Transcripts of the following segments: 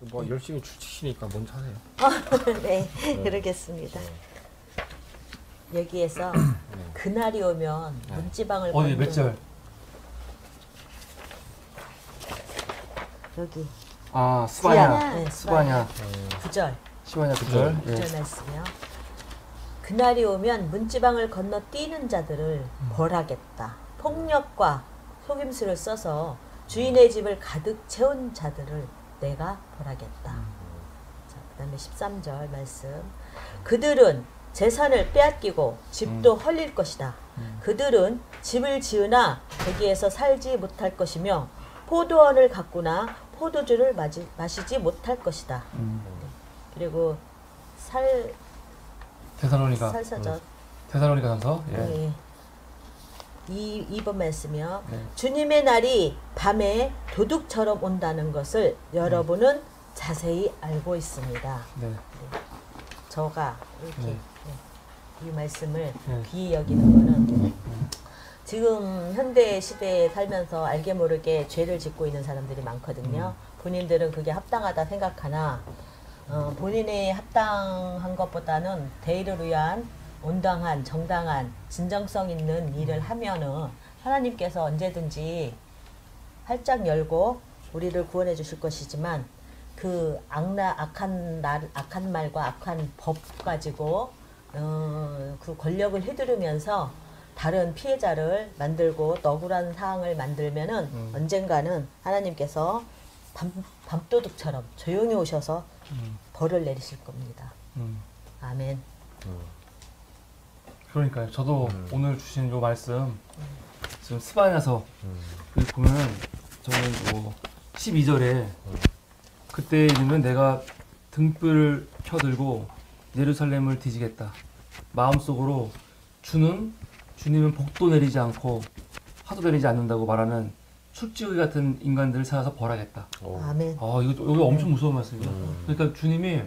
뭐 열심히 치시니까 먼저 하세요. 네, 그러겠습니다. 여기에서 그날이 오면 문지방을 어디 몇 절? 여기 아 스바냐. 네, 스바냐. 9절. 시바냐 9절. 9절 말씀이요. 그날이 오면 문지방을 건너 뛰는 자들을 벌하겠다. 폭력과 속임수를 써서 주인의 집을 가득 채운 자들을 내가 벌하겠다. 자, 그 다음에 13절 말씀. 그들은 재산을 빼앗기고 집도 헐릴 것이다. 그들은 집을 지으나 거기에서 살지 못할 것이며 포도원을 가꾸나 포도주를 마시지 못할 것이다. 네. 그리고 살사전 데살로니가전서. 예. 네. 2번 말씀이요. 네. 주님의 날이 밤에 도둑처럼 온다는 것을 여러분은 자세히 알고 있습니다. 네. 저가 이렇게 네. 이 말씀을 네. 귀히 여기는 거는 지금 현대 시대에 살면서 알게 모르게 죄를 짓고 있는 사람들이 많거든요. 본인들은 그게 합당하다 생각하나 본인이 합당한 것보다는 대의를 위한 온당한, 정당한, 진정성 있는 일을 하면은 하나님께서 언제든지 활짝 열고 우리를 구원해 주실 것이지만 그 악한 말과 악한 법 가지고 그 권력을 휘두르면서 다른 피해자를 만들고 억울한 상황을 만들면은 언젠가는 하나님께서 밤도둑처럼 조용히 오셔서 벌을 내리실 겁니다. 아멘. 그러니까요. 저도 오늘 주신 요 말씀 지금 스바냐서 보면은 저는 뭐 12절에 그때 이르면 내가 등불을 켜들고 예루살렘을 뒤지겠다. 마음속으로 주님은 복도 내리지 않고 화도 내리지 않는다고 말하는 술지우개 같은 인간들을 찾아서 벌하겠다. 아멘. 이거 엄청 무서운 말씀이죠. 그러니까 주님이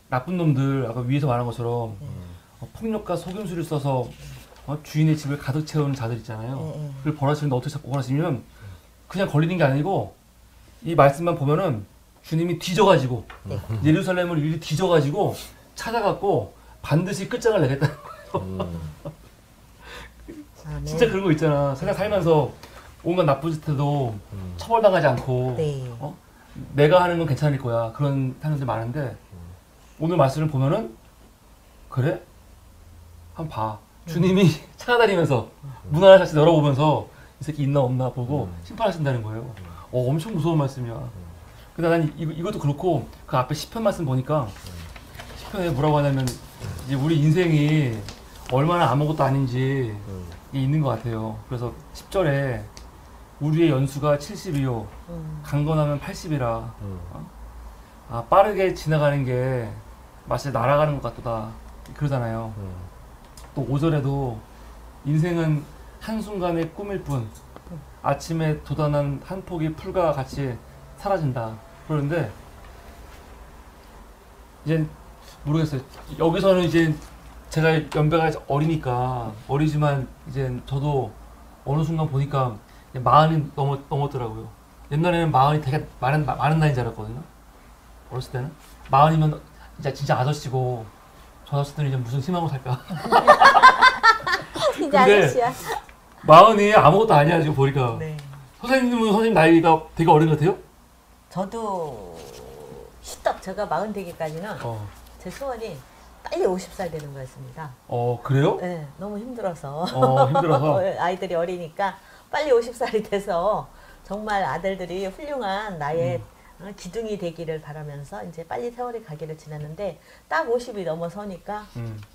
나쁜 놈들 아까 위에서 말한 것처럼 폭력과 속임수를 써서 주인의 집을 가득 채우는 자들 있잖아요. 그걸 벌하시는데 어떻게 자꾸 벌하시냐면 그냥 걸리는 게 아니고 이 말씀만 보면은 주님이 뒤져가지고 예루살렘을 일일이 뒤져가지고 찾아갖고 반드시 끝장을 내겠다는 거예요. 진짜 그런 거 있잖아. 세상 살면서 온갖 나쁜 짓 해도 처벌당하지 않고 네. 내가 하는 건 괜찮을 거야. 그런 사람들 많은데 오늘 말씀을 보면은 그래? 한번 봐. 주님이 찾아다니면서 문 하나 다시 열어보면서 이 새끼 있나 없나 보고 심판하신다는 거예요. 엄청 무서운 말씀이야. 근데 난 이것도 그렇고 그 앞에 시편 말씀 보니까 시편에 뭐라고 하냐면 이제 우리 인생이 얼마나 아무것도 아닌지 있는 것 같아요. 그래서 10절에 우리의 연수가 70이요 강건하면 80이라 빠르게 지나가는 게 마치 날아가는 것 같도다 그러잖아요. 또 5절에도 인생은 한순간의 꿈일 뿐 아침에 돋아난 한 폭이 풀과 같이 사라진다 그러는데 이제 모르겠어요. 여기서는 이제 제가 연배가 어리니까 어리지만 이제 저도 어느 순간 보니까 마흔이 넘었더라고요. 옛날에는 마흔이 되게 많은 나이인 줄 알았거든요. 어렸을 때는 마흔이면 이제 진짜 아저씨고 저 아저씨들은 이제 무슨 희망으로 살까. 진짜 아저씨야. 마흔이 아무것도 아니야 지금 보니까. 네. 선생님 나이가 되게 어린 것 같아요? 저도 시떡 제가 40 되기까지는 제 소원이 빨리 50살 되는 거였습니다. 그래요? 네, 너무 힘들어서. 힘들어서? 아이들이 어리니까 빨리 50살이 돼서 정말 아들들이 훌륭한 나의 기둥이 되기를 바라면서 이제 빨리 세월이 가기를 지났는데 딱 50이 넘어서니까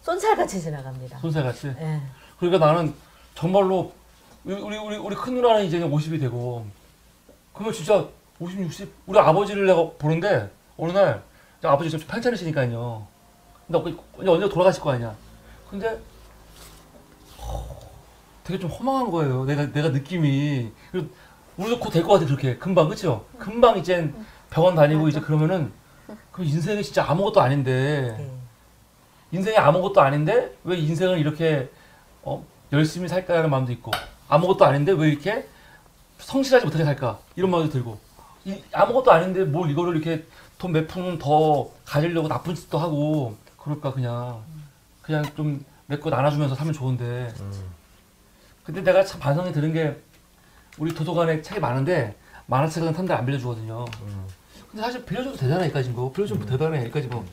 쏜살같이 지나갑니다. 쏜살같이? 네. 그러니까 나는 정말로 우리 큰 누나는 이제 50이 되고 그러면 진짜 50, 60 우리 아버지를 내가 보는데 어느 날 아버지 좀 편찮으시니까요. 근데 언제 돌아가실 거 아니야. 근데 되게 좀 허망한 거예요. 내가 느낌이. 우리도 곧 될 것 같아 그렇게 금방 그렇죠? 금방 이제 병원 다니고 이제 그러면은 그 인생이 진짜 아무것도 아닌데 인생이 아무것도 아닌데 왜 인생을 이렇게 열심히 살까라는 마음도 있고 아무것도 아닌데 왜 이렇게 성실하지 못하게 살까 이런 마음도 들고 아무것도 아닌데 뭘 이거를 이렇게 돈 몇 푼 더 가지려고 나쁜 짓도 하고 그럴까 그냥 좀 내 거 나눠주면서 살면 좋은데. 근데 내가 참 반성이 드는 게 우리 도서관에 책이 많은데 만화책은 사람들 안 빌려주거든요. 근데 사실 빌려줘도 되잖아 여기까지 뭐 빌려주면 대단해 여기까지 뭐.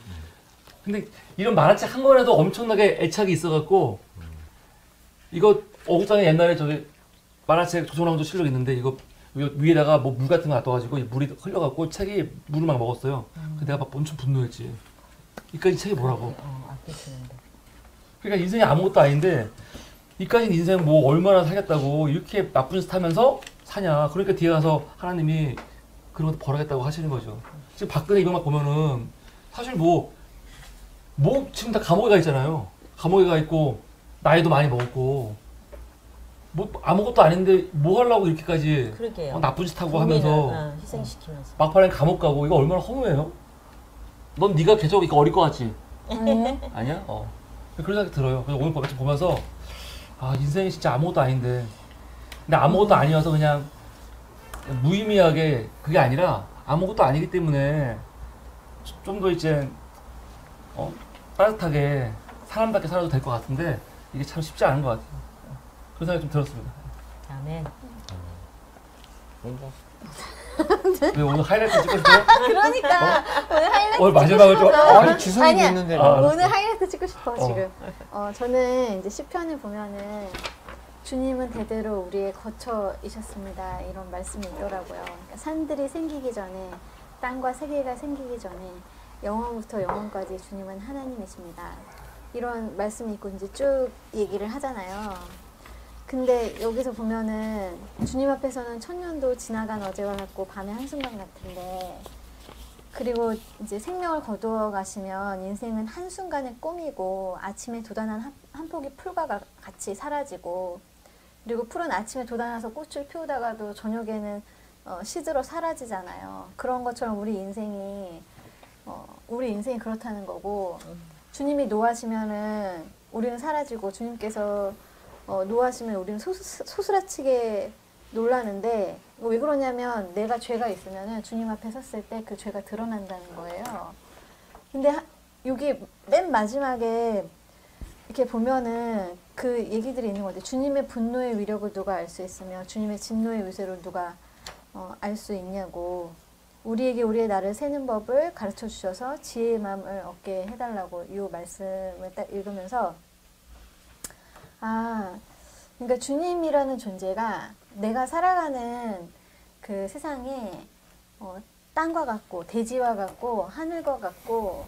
근데 이런 만화책 한 권에도 엄청나게 애착이 있어갖고 이거 어국장에 옛날에 저기 만화책 조선왕조 실록 있는데 이거 위에다가 뭐 물 같은 거 놔둬가지고 물이 흘려갖고 책이 물을 막 먹었어요. 근데 내가 막 엄청 분노했지. 이까지 책이 뭐라고. 아끼시는데. 그러니까 인생이 아무것도 아닌데 이까지 인생 뭐 얼마나 살겠다고 이렇게 나쁜 짓 하면서 사냐. 그러니까 뒤에 가서 하나님이 그런 것도 벌하겠다고 하시는 거죠. 지금 박근혜 이거 막 보면은 사실 뭐 지금 다 감옥에 가 있잖아요. 감옥에 가 있고 나이도 많이 먹었고 뭐 아무것도 아닌데 뭐 하려고 이렇게까지 그러게요. 나쁜 짓 하고 국민을, 하면서 희생시키면서. 막판에 감옥 가고 이거 얼마나 허무해요? 넌 네가 계속 이거 어릴 것 같지? 아니야? 그런 생각이 들어요. 그래서 오늘 보면서 아 인생이 진짜 아무것도 아닌데 근데 아무것도 아니어서 그냥 무의미하게 그게 아니라 아무것도 아니기 때문에 좀 더 이제 따뜻하게 사람답게 살아도 될 것 같은데 이게 참 쉽지 않은 것 같아요. 그런 생각이 좀 들었습니다. 아멘. 왜 오늘 하이라이트 찍고 싶어요? 그러니까 오늘 하이라이트 오늘 마지막을 좀 아니 지성이 아니야. 있는데 오늘 하이라이트 찍고 싶어 지금. 저는 이제 시편을 보면은 주님은 대대로 우리의 거처이셨습니다 이런 말씀이 있더라고요. 그러니까 산들이 생기기 전에 땅과 세계가 생기기 전에 영원부터 영원까지 주님은 하나님이십니다. 이런 말씀이 있고 이제 쭉 얘기를 하잖아요. 근데 여기서 보면은 주님 앞에서는 천년도 지나간 어제와 같고 밤의 한순간 같은데 그리고 이제 생명을 거두어 가시면 인생은 한순간의 꿈이고 아침에 돋아난 한 폭의 풀과 같이 사라지고 그리고 풀은 아침에 돋아나서 꽃을 피우다가도 저녁에는 시들어 사라지잖아요. 그런 것처럼 우리 인생이 그렇다는 거고 주님이 노하시면은 우리는 사라지고 주님께서 노하시면 우리는 소스라치게 놀라는데 왜 그러냐면 내가 죄가 있으면은 주님 앞에 섰을 때 그 죄가 드러난다는 거예요. 근데 여기 맨 마지막에 이렇게 보면은 그 얘기들이 있는 것 같아요. 주님의 분노의 위력을 누가 알 수 있으며 주님의 진노의 위세를 누가 알 수 있냐고 우리에게 우리의 날을 세는 법을 가르쳐 주셔서 지혜의 마음을 얻게 해달라고 이 말씀을 딱 읽으면서 그러니까 주님이라는 존재가 내가 살아가는 그 세상에 땅과 같고 대지와 같고 하늘과 같고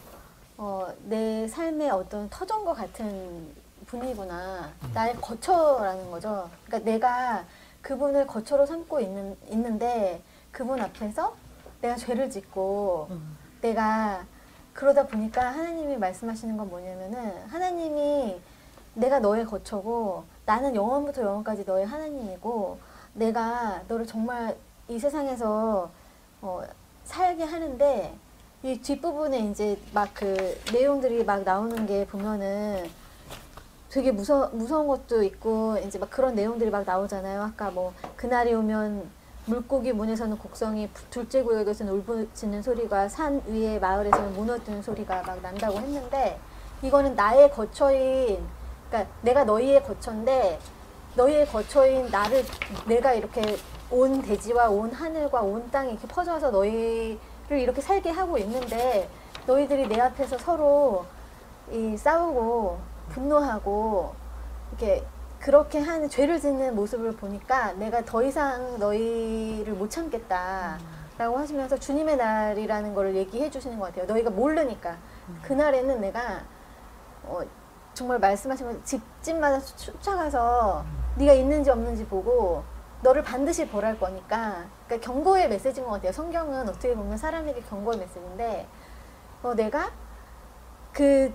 내 삶의 어떤 터전과 같은 분이구나. 나의 거처라는 거죠. 그러니까 내가 그분을 거처로 삼고 있는데 그분 앞에서 내가 죄를 짓고 내가 그러다 보니까 하나님이 말씀하시는 건 뭐냐면은 하나님이 내가 너의 거처고 나는 영원부터 영원까지 너의 하나님이고 내가 너를 정말 이 세상에서 살게 하는데 이 뒷부분에 이제 막 그 내용들이 막 나오는 게 보면은 되게 무서운 것도 있고 이제 막 그런 내용들이 막 나오잖아요. 아까 뭐 그날이 오면 물고기 문에서는 곡성이 둘째 구역에서는 울부짖는 소리가 산 위의 마을에서는 무너뜨는 소리가 막 난다고 했는데 이거는 나의 거처인 그러니까 내가 너희의 거처인데 너희의 거처인 나를 내가 이렇게 온 대지와 온 하늘과 온 땅에 이렇게 퍼져서 너희를 이렇게 살게 하고 있는데 너희들이 내 앞에서 서로 싸우고 분노하고 이렇게 그렇게 하는 죄를 짓는 모습을 보니까 내가 더 이상 너희를 못 참겠다라고 하시면서 주님의 날이라는 걸 얘기해 주시는 것 같아요. 너희가 모르니까 그날에는 내가 정말 말씀하신 것 집집마다 쫓아가서 네가 있는지 없는지 보고 너를 반드시 벌할 거니까 그러니까 경고의 메시지인 것 같아요. 성경은 어떻게 보면 사람에게 경고의 메시지인데 내가 그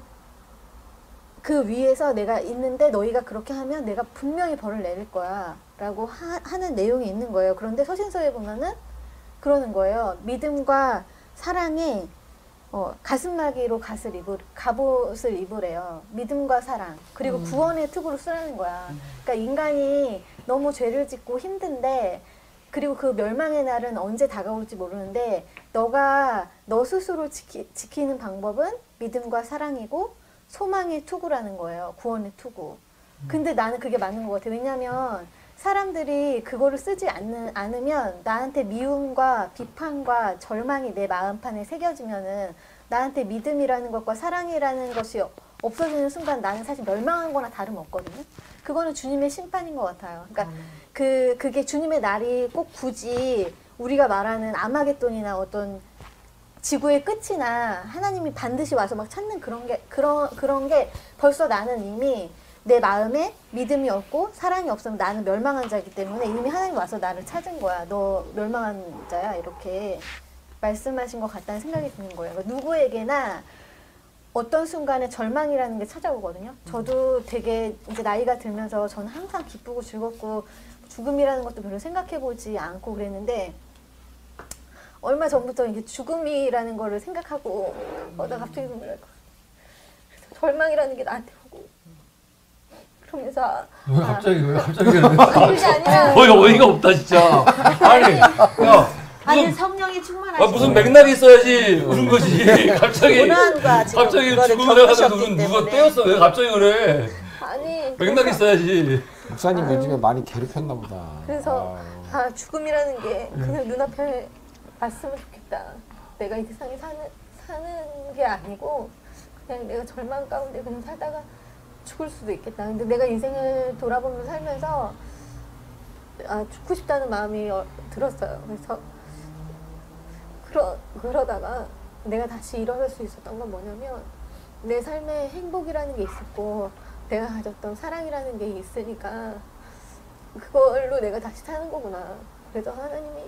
위에서 내가 있는데 너희가 그렇게 하면 내가 분명히 벌을 내릴 거야 라고 하는 내용이 있는 거예요. 그런데 서신서에 보면은 그러는 거예요. 믿음과 사랑에 가슴마기로 갑옷을 입으래요. 믿음과 사랑 그리고 구원의 투구로 쓰라는 거야. 그러니까 인간이 너무 죄를 짓고 힘든데 그리고 그 멸망의 날은 언제 다가올지 모르는데 너가 너 스스로 지키는 방법은 믿음과 사랑이고 소망의 투구라는 거예요. 구원의 투구. 근데 나는 그게 맞는 것 같아. 왜냐면 사람들이 그거를 쓰지 않으면 나한테 미움과 비판과 절망이 내 마음판에 새겨지면은 나한테 믿음이라는 것과 사랑이라는 것이 없어지는 순간 나는 사실 멸망한 거나 다름없거든요. 그거는 주님의 심판인 것 같아요. 그러니까 그게 주님의 날이 꼭 굳이 우리가 말하는 아마겟돈이나 어떤 지구의 끝이나 하나님이 반드시 와서 막 찾는 그런 게 벌써 나는 이미 내 마음에 믿음이 없고 사랑이 없으면 나는 멸망한 자이기 때문에 이미 하나님 와서 나를 찾은 거야. 너 멸망한 자야. 이렇게 말씀하신 것 같다는 생각이 드는 거예요. 그러니까 누구에게나 어떤 순간에 절망이라는 게 찾아오거든요. 저도 되게 이제 나이가 들면서 저는 항상 기쁘고 즐겁고 죽음이라는 것도 별로 생각해보지 않고 그랬는데 얼마 전부터 이게 죽음이라는 거를 생각하고 나 갑자기 눈물 날 것 같아. 절망이라는 게 나한테 오고 그러면서 왜 갑자기 그래? 그게 아니라 어이가 없다 진짜. 아니 야. 아니 성령이 충만하시고 무슨 맥락이 있어야지 우는 거지. 갑자기 고난과 지금 갑자기 그거를 죽음을 해가지고 겪으셨기 누가 때문에. 떼었어. 왜 갑자기 그래? 아니 맥락이 있어야지. 목사님 요즘에 많이 괴롭혔나 보다. 그래서 죽음이라는 게 그냥 눈앞에 왔으면 좋겠다. 내가 이 세상에 사는 게 아니고 그냥 내가 절망 가운데 그냥 살다가 죽을 수도 있겠다. 근데 내가 인생을 돌아보면서 살면서 죽고 싶다는 마음이 들었어요. 그래서 그러다가 내가 다시 일어날 수 있었던 건 뭐냐면 내 삶에 행복이라는 게 있었고 내가 가졌던 사랑이라는 게 있으니까 그걸로 내가 다시 사는 거구나. 그래서 하나님이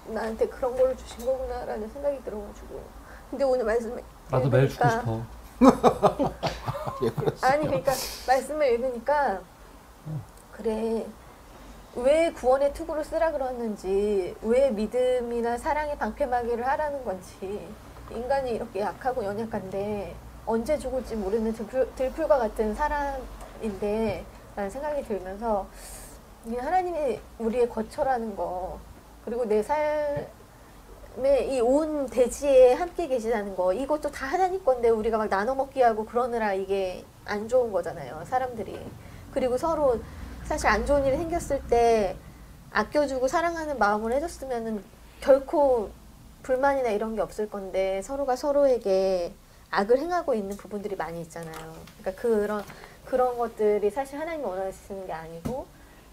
나한테 그런 걸 주신 거구나 라는 생각이 들어가지고 근데 오늘 말씀을 나도 매일 죽고 싶어. 아니 그러니까 말씀을 읽으니까 그래 왜 구원의 투구를 쓰라 그러는지 왜 믿음이나 사랑의 방패막이를 하라는 건지 인간이 이렇게 약하고 연약한데 언제 죽을지 모르는 들풀과 같은 사람인데 라는 생각이 들면서 하나님이 우리의 거처라는 거 그리고 내 삶에 이 온 대지에 함께 계시다는 거 이것도 다 하나님 건데 우리가 막 나눠 먹기 하고 그러느라 이게 안 좋은 거잖아요 사람들이. 그리고 서로 사실 안 좋은 일이 생겼을 때 아껴주고 사랑하는 마음을 해줬으면은 결코 불만이나 이런 게 없을 건데 서로가 서로에게 악을 행하고 있는 부분들이 많이 있잖아요. 그러니까 그런 것들이 사실 하나님이 원하시는 게 아니고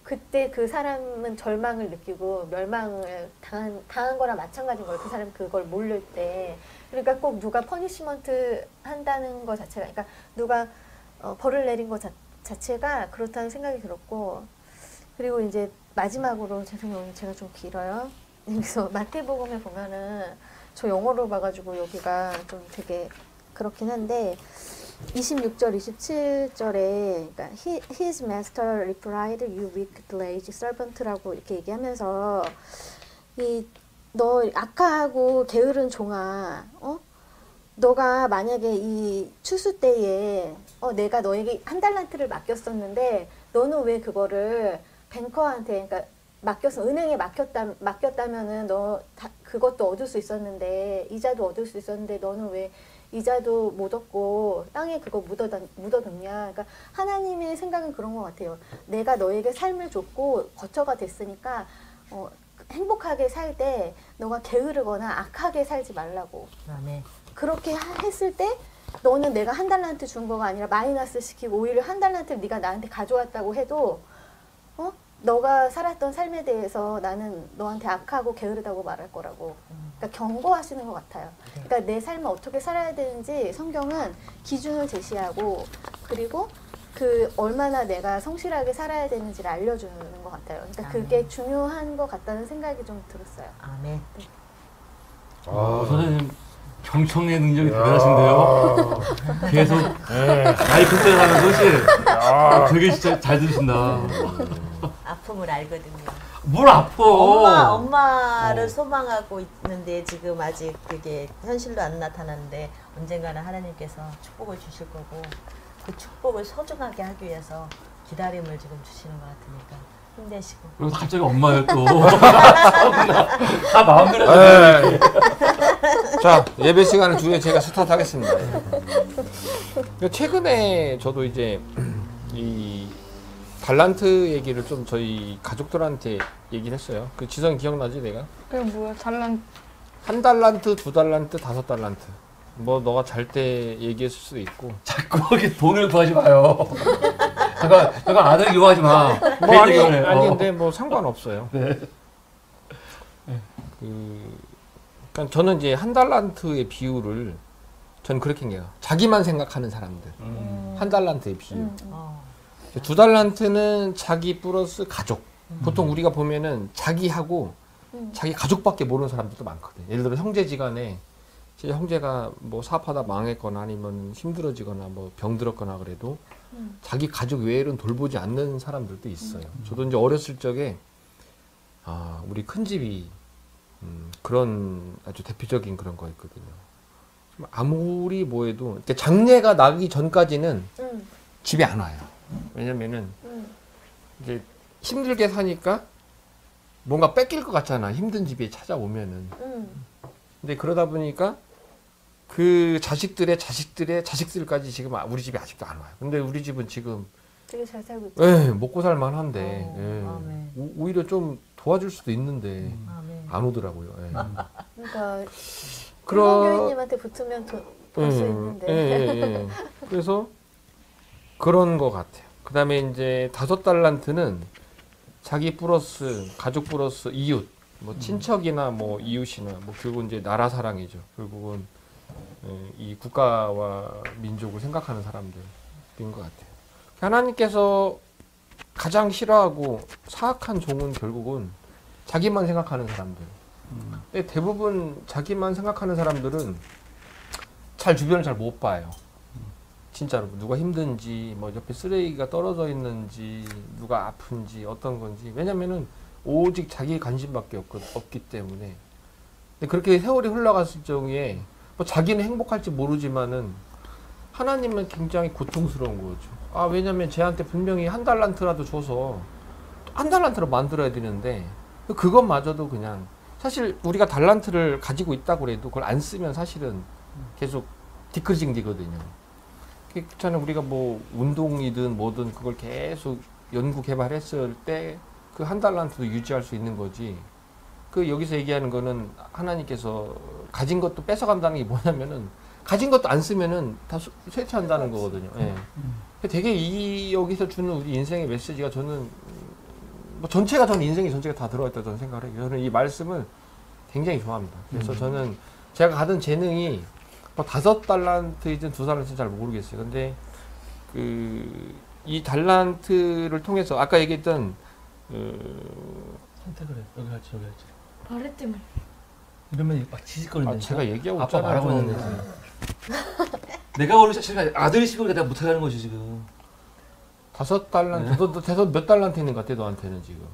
그때 그 사람은 절망을 느끼고 멸망을 당한 거랑 마찬가지인 거예요. 그 사람이 그걸 모를 때. 그러니까 꼭 누가 퍼니시먼트 한다는 것 자체가 그러니까 누가 벌을 내린 것 자체가 그렇다는 생각이 들었고 그리고 이제 마지막으로 죄송해요 오늘 제가 좀 길어요. 그래서 마태복음에 보면은 저 영어로 봐가지고 여기가 좀 되게 그렇긴 한데 26절 27절에 그러니까 His master replied, you wicked lazy servant라고 이렇게 얘기하면서 너 악하고 게으른 종아 너가 만약에 이 추수 때에 내가 너에게 한 달란트를 맡겼었는데 너는 왜 그거를 뱅커한테 그러니까 은행에 맡겼다면은 너 그것도 얻을 수 있었는데 이자도 얻을 수 있었는데 너는 왜 이자도 못 얻고 땅에 그거 묻어뒀냐. 그러니까 하나님의 생각은 그런 것 같아요. 내가 너에게 삶을 줬고 거처가 됐으니까 행복하게 살 때 너가 게으르거나 악하게 살지 말라고. 아멘. 그렇게 했을 때 너는 내가 한 달란트 준 거가 아니라 마이너스 시키고 오히려 한 달란트를 네가 나한테 가져왔다고 해도 너가 살았던 삶에 대해서 나는 너한테 악하고 게으르다고 말할 거라고. 그러니까 경고하시는 것 같아요. 그러니까 내 삶을 어떻게 살아야 되는지 성경은 기준을 제시하고 그리고 얼마나 내가 성실하게 살아야 되는지를 알려주는 것 같아요. 그러니까 그게 중요한 것 같다는 생각이 좀 들었어요. 아멘. 네. 선생님 경청의 능력이 대단하신데요. 계속 마이크 떼가면서 되게 진짜 잘 들으신다. 아픔을 알거든요. 뭘 아파? 엄마를 소망하고 있는데 지금 아직 그게 현실로 안 나타나는데 언젠가는 하나님께서 축복을 주실 거고 그 축복을 소중하게 하기 위해서 기다림을 지금 주시는 것 같으니까 힘내시고. 그리고 갑자기 엄마예요 또. 다 마음대로. 에이. 자, 예배 시간을 주에 제가 스타트하겠습니다. 최근에 저도 이제 이 달란트 얘기를 좀 저희 가족들한테 얘기를 했어요. 그 지성 기억나지 내가? 그게 뭐야? 달란 한 달란트, 두 달란트, 다섯 달란트. 뭐 너가 잘 때 얘기했을 수도 있고. 자꾸 이렇게 돈을 구하지 마요. 잠깐 아들 이용하지 마. 뭐 아니, 개인적으로 해. 아니 근데 뭐 상관없어요. 네. 그러니까 저는 이제 한 달란트의 비율을 저는 그렇게 해요. 자기만 생각하는 사람들. 한 달란트의 비율. 두 달란트는 자기 플러스 가족. 보통 우리가 보면은 자기하고 자기 가족밖에 모르는 사람들도 많거든. 예를 들어 형제지간에 제 형제가 뭐 사업하다 망했거나 아니면 힘들어지거나 뭐 병들었거나 그래도 자기 가족 외에는 돌보지 않는 사람들도 있어요. 저도 이제 어렸을 적에 우리 큰 집이 그런 아주 대표적인 그런 거였거든요. 아무리 뭐해도 장례가 나기 전까지는 집에 안 와요. 왜냐면은 이제 힘들게 사니까 뭔가 뺏길 것 같잖아. 힘든 집에 찾아오면은. 근데 그러다 보니까 그 자식들의 자식들까지 지금 우리 집에 아직도 안 와요. 근데 우리 집은 지금 되게 잘 살고 있죠. 예, 먹고 살 만한데 아멘. 오히려 좀 도와줄 수도 있는데 아멘. 안 오더라고요. 예. 그러니까 그런 교인님한테 붙으면 볼 수 있는데. 예. 그래서 그런 것 같아요. 그 다음에 이제 다섯 달란트는 자기 플러스 가족 플러스 이웃, 뭐 친척이나 뭐 이웃이나 뭐 결국 이제 나라 사랑이죠. 결국은 이 국가와 민족을 생각하는 사람들인 것 같아요. 하나님께서 가장 싫어하고 사악한 종은 결국은 자기만 생각하는 사람들. 근데 대부분 자기만 생각하는 사람들은 잘 주변을 잘 못 봐요. 진짜로 누가 힘든지 뭐 옆에 쓰레기가 떨어져 있는지 누가 아픈지 어떤 건지 왜냐면은 오직 자기 관심밖에 없기 때문에. 근데 그렇게 세월이 흘러갔을 적에 뭐 자기는 행복할지 모르지만은 하나님은 굉장히 고통스러운 거죠. 왜냐면 쟤한테 분명히 한 달란트라도 줘서 한 달란트로 만들어야 되는데 그것마저도 그냥 사실 우리가 달란트를 가지고 있다고 해도 그걸 안 쓰면 사실은 계속 디크징디거든요. 그렇잖아요. 우리가 뭐 운동이든 뭐든 그걸 계속 연구 개발했을 때 그 한 달란트도 유지할 수 있는 거지. 그 여기서 얘기하는 거는 하나님께서 가진 것도 뺏어간다는 게 뭐냐면은 가진 것도 안 쓰면은 다 쇠퇴한다는 거거든요. 예. 되게 여기서 주는 우리 인생의 메시지가 저는 뭐 전체가 저는 인생의 전체가 다 들어있다 저는 생각을 해요. 저는 이 말씀을 굉장히 좋아합니다. 그래서 저는 제가 가진 재능이 뭐 다섯 달란트이든 두 달란트인지 잘 모르겠어요. 근데 이 달란트를 통해서 아까 얘기했던 선택을 해. 여기 할지 여기 할지. 바레팀을 이러면 막 지직거린다. 제가 얘기하고 아빠 있잖아요. 말하고 있는데 지금. 내가 원래 지금 아들이 시키니까 내가 못하게 하는 거지 지금. 다섯 달란트, 네. 너 대서 몇 달란트 있는 것 같아 너한테는 지금.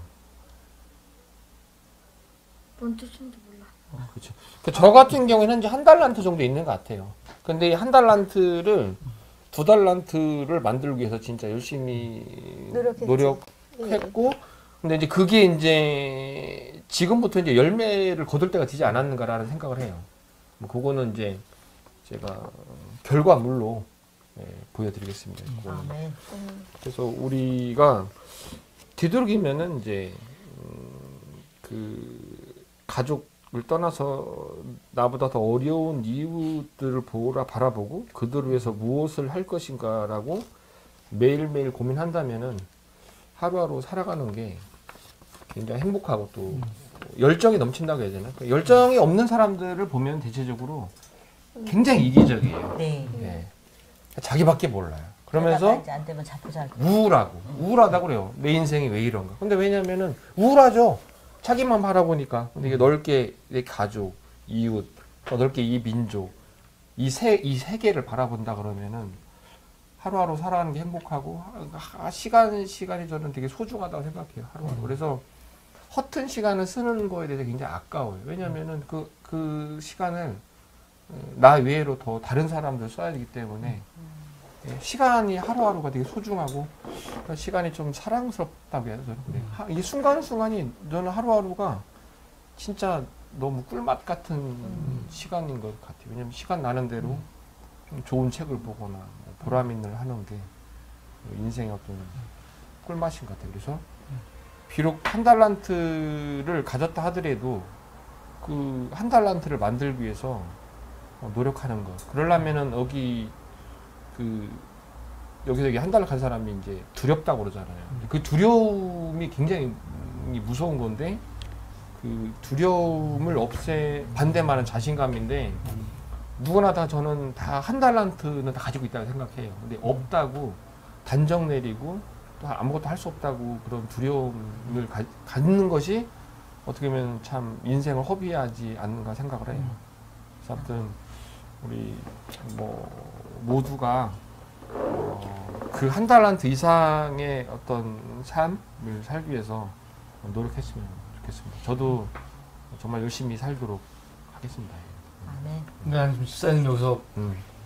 뭔 뜻인지 몰라. 그렇죠. 저 같은 경우에는 이제 한 달란트 정도 있는 것 같아요. 근데 한 달란트를 두 달란트를 만들기 위해서 진짜 열심히 노력했지. 노력했고, 근데 이제 그게 이제 지금부터 이제 열매를 거둘 때가 되지 않았는가라는 생각을 해요. 뭐 그거는 이제 제가 결과물로 보여드리겠습니다. 그거는. 아멘. 그래서 우리가 되도록이면은 이제 그 가족을 떠나서 나보다 더 어려운 이웃들을 바라보고 그들을 위해서 무엇을 할 것인가라고 매일매일 고민한다면은 하루하루 살아가는 게 굉장히 행복하고 또 열정이 넘친다고 해야 되나? 열정이 없는 사람들을 보면 대체적으로 굉장히 이기적이에요. 네. 예. 자기밖에 몰라요. 그러면서 이제 안 되면 자포자기. 우울하다고 그래요. 내 인생이 왜 이런가. 근데 왜냐면은 우울하죠. 자기만 바라보니까. 근데 이게 넓게 내 가족, 이웃, 더 넓게 이 민족, 이 세계를 바라본다 그러면은 하루하루 살아가는 게 행복하고 시간이 저는 되게 소중하다고 생각해요. 하루하루. 그래서 허튼 시간을 쓰는 거에 대해서 굉장히 아까워요. 왜냐면은 그 시간을 나 외로 더 다른 사람들 써야 되기 때문에 시간이 하루하루가 되게 소중하고 그러니까 시간이 좀 사랑스럽다고 해야 되나? 이 순간순간이 저는 하루하루가 진짜 너무 꿀맛 같은 시간인 것 같아요. 왜냐면 시간 나는 대로 좀 좋은 책을 보거나 뭐 보람 있는 걸 하는 게 인생의 어떤 꿀맛인 것 같아요. 그래서 비록 한 달란트를 가졌다 하더라도 그 한 달란트를 만들기 위해서 노력하는 거. 그러려면은 여기서 한 달을 간 사람이 이제 두렵다고 그러잖아요. 그 두려움이 굉장히 무서운 건데 그 두려움을 반대말은 자신감인데 누구나 다 저는 다 한 달란트는 다 가지고 있다고 생각해요. 근데 없다고 단정 내리고 또 아무것도 할 수 없다고 그런 두려움을 갖는 것이 어떻게 보면 참 인생을 허비하지 않는가 생각을 해요. 그래서 아무튼 우리 모두가 그 한 달란트 이상의 어떤 삶을 살기 위해서 노력했으면 좋겠습니다. 저도 정말 열심히 살도록 하겠습니다. 아멘. 근데 나는 지금 집사님 여기서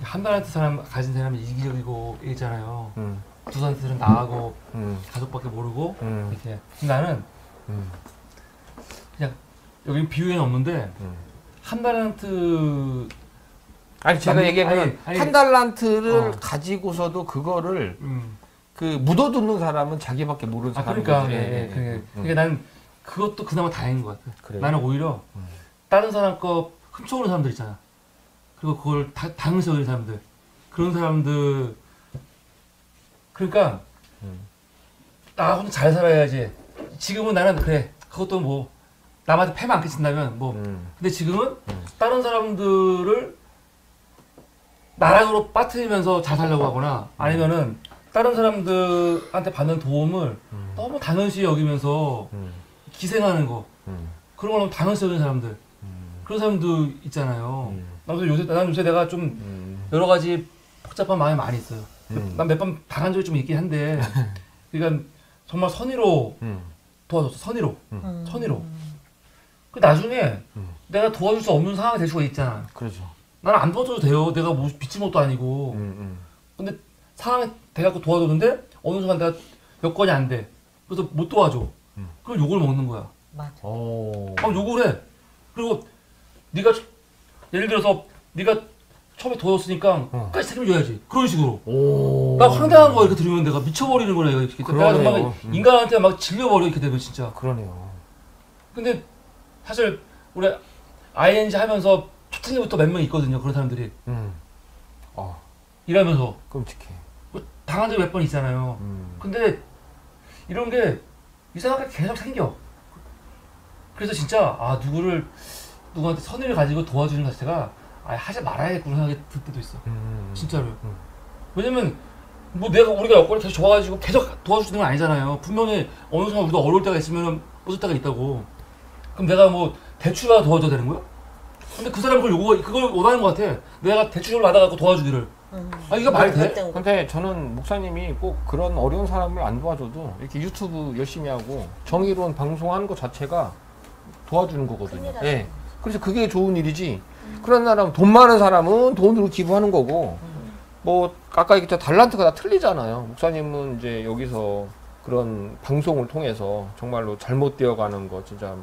한 달한테 사람 가진 사람이 이기적이고 이랬잖아요. 두 달한테는 나하고 가족밖에 모르고 이렇게. 근데 나는 그냥 여기 비유에는 없는데 한 달한테 아니 제가 얘기한 건 아니, 한 달란트를 가지고서도 그거를 그 묻어두는 사람은 자기밖에 모르는 사람이거든요. 그러니까 그러니까 나는 그것도 그나마 다행인 것 같아. 그래요? 나는 오히려 다른 사람 거 훔쳐오는 사람들 있잖아. 그리고 그걸 당을 세우는 사람들, 그런 사람들. 그러니까 나 혼자 잘 살아야지. 지금은 나는 그래. 그것도 뭐 남한테 패만 안 끼친다면 뭐. 근데 지금은 다른 사람들을 나락으로 빠뜨리면서 잘 살려고 하거나 아니면은 다른 사람들한테 받는 도움을 너무 당연시 여기면서 기생하는 거 그런 걸 너무 당연시 여기는 사람들 그런 사람도 있잖아요. 나는 요새 내가 좀 여러 가지 복잡한 마음이 많이 있어요. 난 몇 번 당한 적이 좀 있긴 한데 그러니까 정말 선의로 도와줬어. 선의로. 그 나중에 내가 도와줄 수 없는 상황이 될 수가 있잖아. 그렇죠. 나는 안 도와줘도 돼요. 내가 뭐 미친 것도 아니고. 근데 상황이 돼갖고 도와줬는데 어느 순간 내가 여건이 안 돼. 그래서 못 도와줘. 그럼 욕을 먹는 거야. 맞아. 막 욕을 해. 그리고 네가 예를 들어서 네가 처음에 도와줬으니까 끝까지 책임져야지. 그런 식으로. 나 황당한 거 이렇게 들으면 내가 미쳐버리는 거네. 이렇게. 내가 정말 인간한테 막 질려버려 이렇게 되면 진짜. 그러네요. 근데 사실 우리 ING 하면서 초창기부터 몇 명 있거든요. 그런 사람들이. 일하면서. 끔찍해. 당한 적이 몇 번 있잖아요. 근데 이런 게 이상하게 계속 생겨. 그래서 진짜 누구한테 선의를 가지고 도와주는 자체가 하지 말아야겠구나 생각이 들 때도 있어. 진짜로요. 왜냐면 뭐 우리가 여건이 계속 좋아가지고 계속 도와줄 수 있는 건 아니잖아요. 분명히 어느 순간 우리가 어려울 때가 있으면 뻗을 때가 있다고. 그럼 내가 뭐 대출받아 도와줘야 되는 거야? 근데 그 사람은 그걸 원하는 것 같아. 내가 대출을 받아갖고 도와주기를. 이거 말이 돼? 근데 저는 목사님이 꼭 그런 어려운 사람을 안 도와줘도 이렇게 유튜브 열심히 하고 정의로운 방송하는 것 자체가 도와주는 거거든요. 예. 그래서 그게 좋은 일이지. 그런 사람, 돈 많은 사람은 돈으로 기부하는 거고, 뭐, 아까 얘기했던 달란트가 다 틀리잖아요. 목사님은 이제 여기서 그런 방송을 통해서 정말로 잘못되어 가는 거, 진짜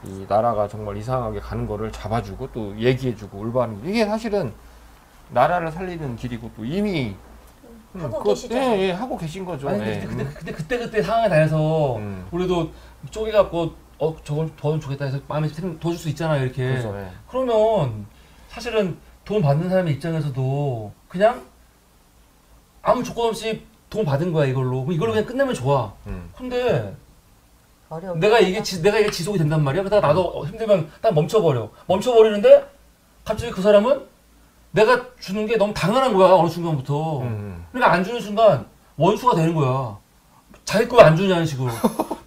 이 나라가 정말 이상하게 가는 거를 잡아주고 또 얘기해주고 올바른 이게 사실은 나라를 살리는 길이고 또 이미 하고 계시잖아요. 예, 하고 계신 거죠. 아니, 예. 근데 그때 상황에 대해서 우리도 쪼개갖고 저걸 도와주면 좋겠다 해서 마음에 도와줄 수 있잖아요. 이렇게. 그렇죠, 예. 그러면 사실은 돈 받는 사람의 입장에서도 그냥 아무 조건 없이 돈 받은 거야 이걸로. 그냥 끝내면 좋아. 근데 내가 이게 지속이 된단 말이야. 그러다가 나도 힘들면 딱 멈춰버리는데 갑자기 그 사람은 내가 주는 게 너무 당연한 거야 어느 순간부터. 그러니까 안 주는 순간 원수가 되는 거야. 자기 거 안 주냐는 식으로.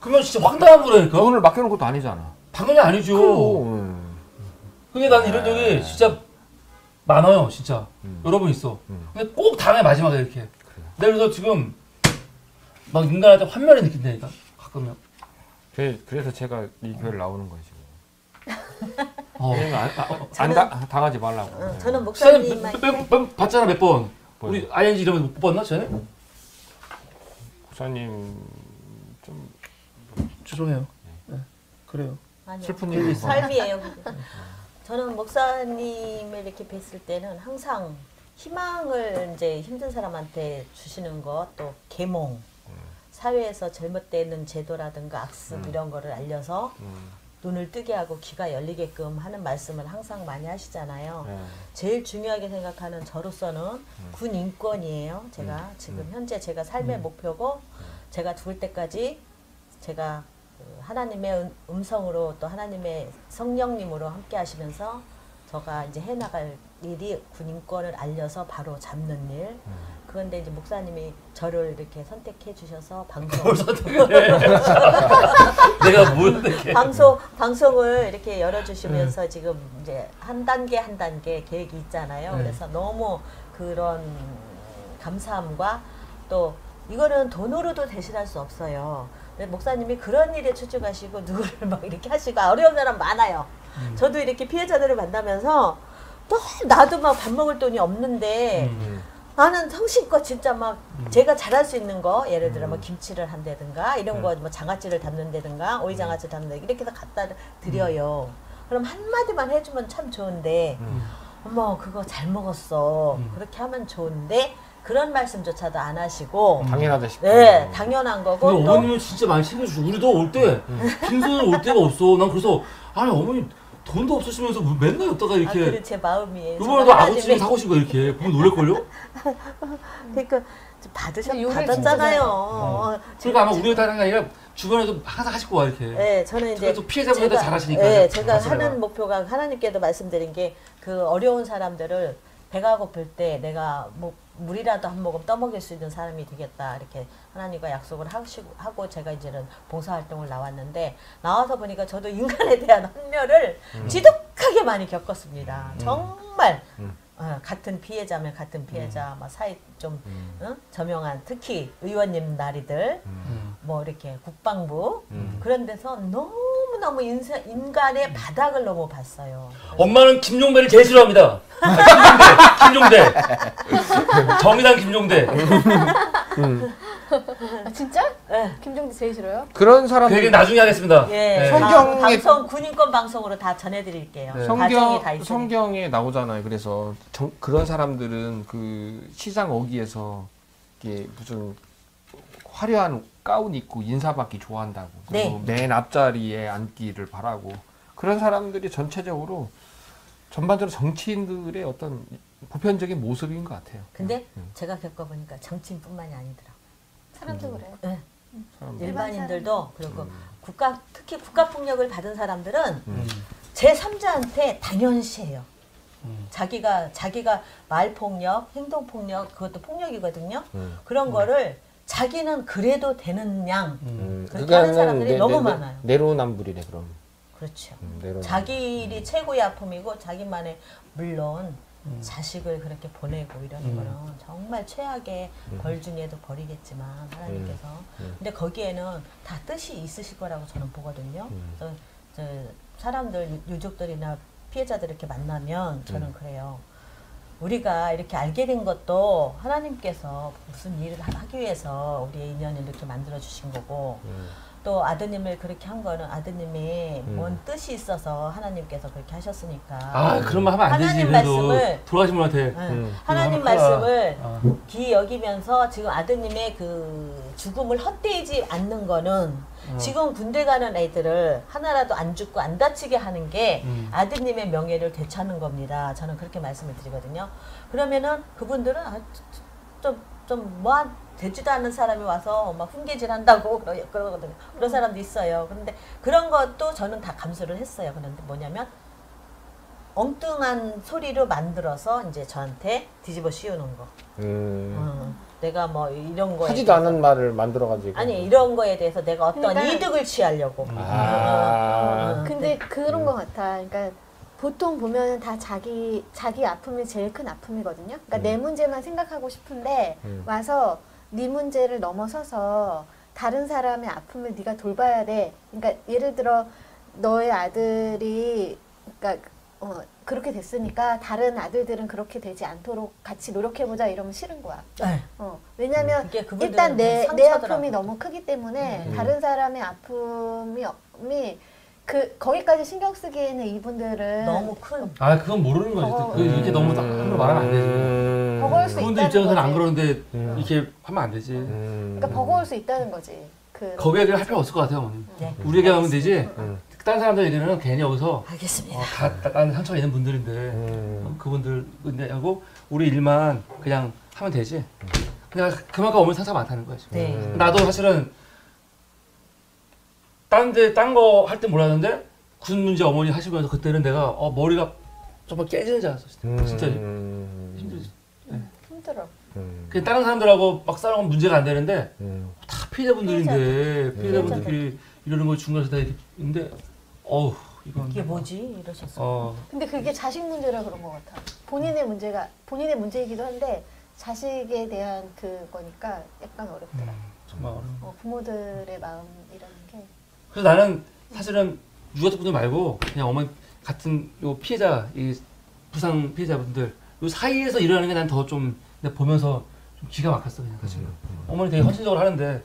그러면 진짜 황당한 거라니까. 돈을 맡겨놓은 것도 아니잖아. 당연히 아니죠. 근데 난 이런 적이 진짜 많아요, 진짜. 여러 번 있어. 근데 꼭 당해 마지막에 이렇게. 내가 그래서 지금 막 인간한테 환멸을 느낀다니까 가끔은. 그래서 제가 이 교회를 나오는 거예요 지금. 어. 당하지 말라고. 저는 목사님 목사님만 봤잖아 몇 번. 우리 ING 이러면 못 뽑았나 쟤네? 목사님 좀 죄송해요. 네. 그래요. 아니요. 슬픈 일이 있어요. 삶이에요. 저는 목사님을 이렇게 뵀을 때는 항상 희망을 이제 힘든 사람한테 주시는 것, 또 계몽, 사회에서 잘못되는 제도라든가 악습 이런 거를 알려서 눈을 뜨게 하고 귀가 열리게끔 하는 말씀을 항상 많이 하시잖아요. 네. 제일 중요하게 생각하는 저로서는 군 인권이에요. 제가 지금 현재 제가 삶의 목표고 제가 죽을 때까지 제가 하나님의 음성으로 또 하나님의 성령님으로 함께 하시면서 제가 이제 해나갈 일이 군 인권을 알려서 바로 잡는 일. 그런데 이제 목사님이 저를 이렇게 선택해 주셔서 뭘 선택을 해? 내가 뭘 선택해? 방송을 이렇게 열어주시면서 지금 이제 한 단계 한 단계 계획이 있잖아요. 네. 그래서 너무 그런 감사함과 또 이거는 돈으로도 대신할 수 없어요. 근데 목사님이 그런 일에 추측하시고 누구를 막 이렇게 하시고 어려운 사람 많아요. 저도 이렇게 피해자들을 만나면서 또 나도 막 밥 먹을 돈이 없는데 나는 성심껏 진짜 막 제가 잘할 수 있는 거 예를 들어 뭐 김치를 한다든가 이런 거 뭐 장아찌를 담는다든가 오이 장아찌를 담는다 이렇게 해서 갖다 드려요. 그럼 한마디만 해주면 참 좋은데 어머 그거 잘 먹었어 그렇게 하면 좋은데 그런 말씀조차도 안 하시고 당연하다시피. 네 당연한 거고 근데 또 어머님은 진짜 많이 챙겨주고 우리도 올 때 빈손으로 올 데가 없어. 난 그래서 아니 어머님 돈도 없으시면서 뭐 맨날 여기다가 이렇게 그래 제 마음이에요. 이번에도 아구찜 사고 싶은 거 이렇게 보면 놀랄걸요? 그러니까 요리를 받았잖아요. 그러니까 아마 우리가 다른 게 아니라 주변에도 항상 하실 거야 이렇게. 네, 저는 이제 또 피해자보다 잘하시니까. 네, 제가 맞아요. 하는 목표가 하나님께도 말씀드린 게 그 어려운 사람들을 배가 고플 때 내가 뭐 물이라도 한 모금 떠먹일 수 있는 사람이 되겠다 이렇게 하나님과 약속을 하고 제가 이제는 봉사활동을 나왔는데 나와서 보니까 저도 인간에 대한 환멸을 지독하게 많이 겪었습니다. 정말 같은 피해자면 같은 피해자, 막 사이 좀 저명한 특히 의원님 나리들, 뭐 이렇게 국방부 그런 데서 너무너무 인간의 바닥을 너무 봤어요. 엄마는 김종대를 제일 싫어합니다. 김종대. 정의당 김종대. 아, 진짜? 네. 김종대 제일 싫어요? 그런 그 사람들 얘기는 나중에 하겠습니다. 예, 네. 성경에- 방송 군인권 방송으로 다 전해드릴게요. 과정이 다 있으니까. 성경에 나오잖아요. 그래서 그런 사람들은 그 시장 어귀에서 이게 무슨 화려한 가운 입고 인사받기 좋아한다고. 그리고 맨 앞자리에 앉기를 바라고. 그런 사람들이 전체적으로 전반적으로 정치인들의 어떤 보편적인 모습인 것 같아요. 근데 제가 겪어보니까 정치인뿐만이 아니더라고요. 사람도 그래요. 네. 사람들. 일반인들도 그리고 특히 국가폭력을 받은 사람들은 제3자한테 당연시해요. 자기가 말폭력, 행동폭력 그것도 폭력이거든요. 그런 거를 자기는 그래도 되는 양 그렇게 하는 사람들이 너무 많아요. 내로남불이네 그럼. 그렇죠. 내로남불. 자기 일이 최고의 아픔이고 자기만의 물론 자식을 그렇게 보내고 이러는 거는 정말 최악의 벌 중에도 벌이겠지만 하나님께서 근데 거기에는 다 뜻이 있으실 거라고 저는 보거든요. 그래서 저 사람들 유족들이나 피해자들 이렇게 만나면 저는 그래요. 우리가 이렇게 알게 된 것도 하나님께서 무슨 일을 하기 위해서 우리의 인연을 이렇게 만들어 주신 거고 또 아드님을 그렇게 한 거는 아드님이 뭔 뜻이 있어서 하나님께서 그렇게 하셨으니까 아 그런 말 하면 안 되지. 하나님 그래도 말씀을 돌아가신 분한테. 하나님 그거 하면 말씀을 큰일 나. 귀 여기면서 지금 아드님의 그 죽음을 헛되이지 않는 거는 지금 군대 가는 애들을 하나라도 안 죽고 안 다치게 하는 게 아드님의 명예를 되찾는 겁니다. 저는 그렇게 말씀을 드리거든요. 그러면은 그분들은 뭐 되지도 않는 사람이 와서 막 훈계질 한다고 그러거든요. 그런 사람도 있어요. 그런데 그런 것도 저는 다 감수를 했어요. 그런데 뭐냐면 엉뚱한 소리로 만들어서 이제 저한테 뒤집어 씌우는 거. 내가 뭐 이런 거에 하지도 대해서 않은 말을 만들어가지고. 아니 이런 거에 대해서 내가 어떤 그러니까- 이득을 취하려고. 근데 그런 것 같아. 그러니까 보통 보면 다 자기 아픔이 제일 큰 아픔이거든요. 그러니까 내 문제만 생각하고 싶은데 와서 네 문제를 넘어서서 다른 사람의 아픔을 네가 돌봐야 돼. 그러니까 예를 들어 너의 아들이 그러니까 그렇게 됐으니까 다른 아들들은 그렇게 되지 않도록 같이 노력해보자 이러면 싫은 거야. 네. 왜냐면 그게 그분들은 일단 내 상처더라고요. 아픔이 너무 크기 때문에 다른 사람의 아픔이 거기까지 신경 쓰기에는 이분들은 너무 큰. 아 그건 모르는 거지. 그 이렇게 너무 함부로 말하면 안 되지. 버거울 수 그분들 있다는 입장에서는 안 거지. 그러는데 이렇게 하면 안 되지. 그러니까 버거울 수 있다는 거지. 거기 얘기를 할 필요 없을 것 같아요, 어머님. 네. 우리 얘기하면 되지. 다른 사람들 얘기는 괜히 여기서 알겠습니다. 다른 상처가 있는 분들인데 그분들 근데 하고 우리 일만 그냥 하면 되지. 그냥 그만큼 어머니 상처가 많다는 거야 지금. 네. 나도 사실은 딴 거 할 때 몰랐는데 군 문제 어머니 하시면서 그때는 내가 머리가 정말 깨지는 줄 알았어. 진짜 힘들지. 힘들어. 그냥 다른 사람들하고 막 싸우면 문제가 안 되는데 다 피해자분들인데 피해자분들끼리 이러는 거 중간에서 다 이렇게 있는데 어우 이건 이게 뭐지? 이러셨어. 근데 그게 자식 문제라 그런 것 같아. 본인의 문제이기도 한데 자식에 대한 그거니까 약간 어렵더라. 정말 어려워. 부모들의 마음이라는 게. 그래서 나는 사실은 유가족분들 말고 그냥 어머니 같은 요 피해자 이 부상 피해자분들 요 사이에서 일어나는 게 난 더 좀 내가 보면서 좀 기가 막혔어 그냥 사실. 어머니 되게 헌신적으로 하는데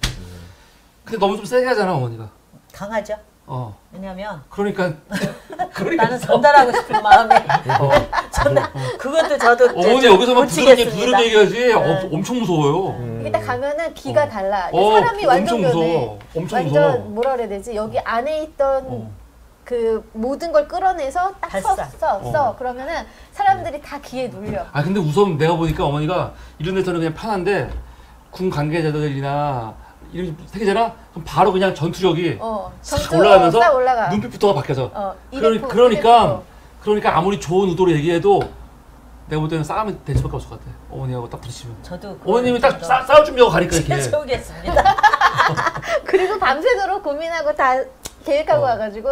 근데 너무 좀 세게 하잖아 어머니가. 강하죠. 왜냐면 그러니까 나는 전달하고 싶은 마음에 그것도 저도 어머니 여기서만 부드럽게 고치겠습니다. 얘기하지 엄청 무서워요. 이게 딱 가면은 기가 달라. 사람이 완전 엄청 변해. 무서워. 엄청 완전 무서워. 뭐라 그래야 되지? 여기 안에 있던 그 모든 걸 끌어내서 딱 발사. 써. 그러면은 사람들이 다 귀에 눌려. 아 근데 우선 내가 보니까 어머니가 이런 데서는 그냥 편한데 군 관계자들이나 이런 생기잖아? 그럼 바로 그냥 전투력이 싹 올라가면서 싹 올라가. 눈빛부터가 바뀌어서 이래프, 그러니까 아무리 좋은 의도로 얘기해도 내가 볼 때는 싸움이 될 수밖에 없을 것 같아. 어머니하고 딱 부딪히면. 저도 어머님이 딱 싸울 준비하고 가니까 이렇게. 쏘겠습니다. 그리고 밤새도록 고민하고 다 계획하고 와가지고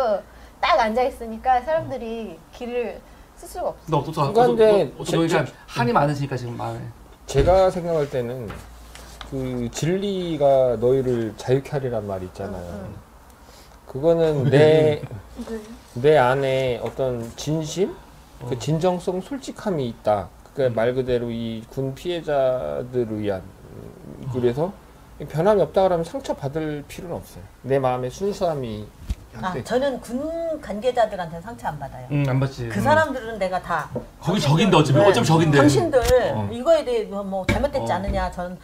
딱 앉아있으니까 사람들이 길을 쓸 수가 없어. 너 어떻게 그런데 어떻게 한이 많으시니까 지금 마음에. 제가 생각할 때는 그 진리가 너희를 자유케 하리란 말이 있잖아요. 그거는 내 안에 어떤 진심, 그 진정성, 솔직함이 있다. 그러니까 말 그대로 이 군 피해자들을 위한 그래서 변함이 없다 그러면 상처 받을 필요는 없어요. 내 마음의 순수함이. 저는 군 관계자들한테 상처 안 받아요. 안 받지. 그 사람들은 내가 다 거기 적인데 어차피 적인데. 당신들 이거에 대해 뭐 잘못됐지 않느냐 저는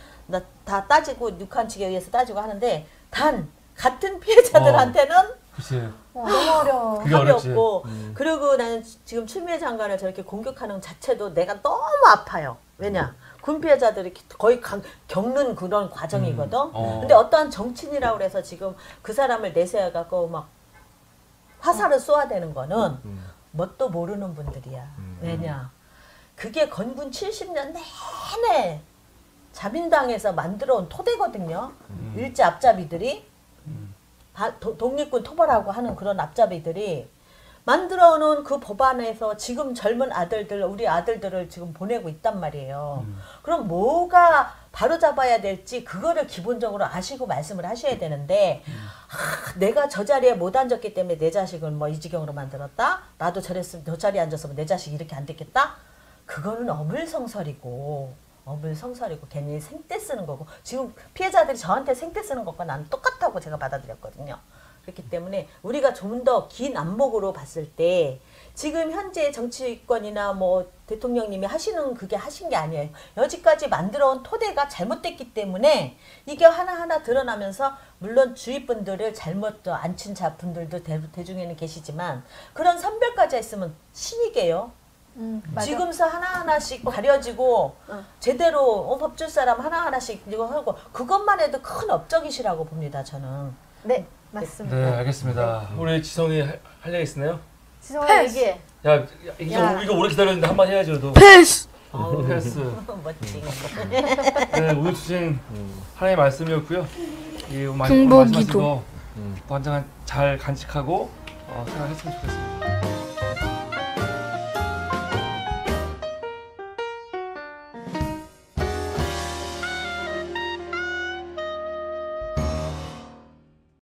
다 따지고 육한 측에 의해서 따지고 하는데 단 같은 피해자들한테는 그치. 너무 어려워. 그게 합이 어렵지. 없고 그리고 나는 지금 추미애 장관을 저렇게 공격하는 자체도 내가 너무 아파요. 왜냐? 군 피해자들이 거의 겪는 그런 과정이거든. 근데 어떠한 정치인이라고 해서 지금 그 사람을 내세워갖고 막 화살을 쏘아대는 거는 뭣도 모르는 분들이야. 왜냐? 그게 건군 70년 내내 자민당에서 만들어온 토대거든요. 일제 앞잡이들이 독립군 토벌하고 하는 그런 앞잡이들이 만들어놓은 그 법안에서 지금 젊은 아들들, 우리 아들들을 지금 보내고 있단 말이에요. 그럼 뭐가 바로잡아야 될지 그거를 기본적으로 아시고 말씀을 하셔야 되는데 내가 저 자리에 못 앉았기 때문에 내 자식을 뭐 이 지경으로 만들었다? 나도 저랬으면 저 자리에 앉았으면 내 자식이 이렇게 안 됐겠다? 그거는 어물성설이고 괜히 생떼 쓰는 거고 지금 피해자들이 저한테 생떼 쓰는 것과 나는 똑같다고 제가 받아들였거든요. 그렇기 때문에 우리가 좀 더 긴 안목으로 봤을 때 지금 현재 정치권이나 뭐 대통령님이 하시는 그게 하신 게 아니에요. 여지까지 만들어온 토대가 잘못됐기 때문에 이게 하나하나 드러나면서 물론 주위 분들을 잘못 안 친 분들도 대중에는 계시지만 그런 선별까지 했으면 신이게요. 지금서 하나하나씩 가려지고 제대로 법줄 사람 하나하나씩 이거 하고 그것만 해도 큰 업적이시라고 봅니다. 저는. 네, 맞습니다. 네, 알겠습니다. 우리 지성이 할 얘기 있나요? 지성아 얘기해. 야, 이거 오래 기다렸는데 한마디 해야지 그래도. 패스! 패스. 멋지게. 네, 오늘 주신 하나님의 말씀이었고요. 이 중보기도. 또 완전 잘 간직하고 생각했으면 좋겠습니다.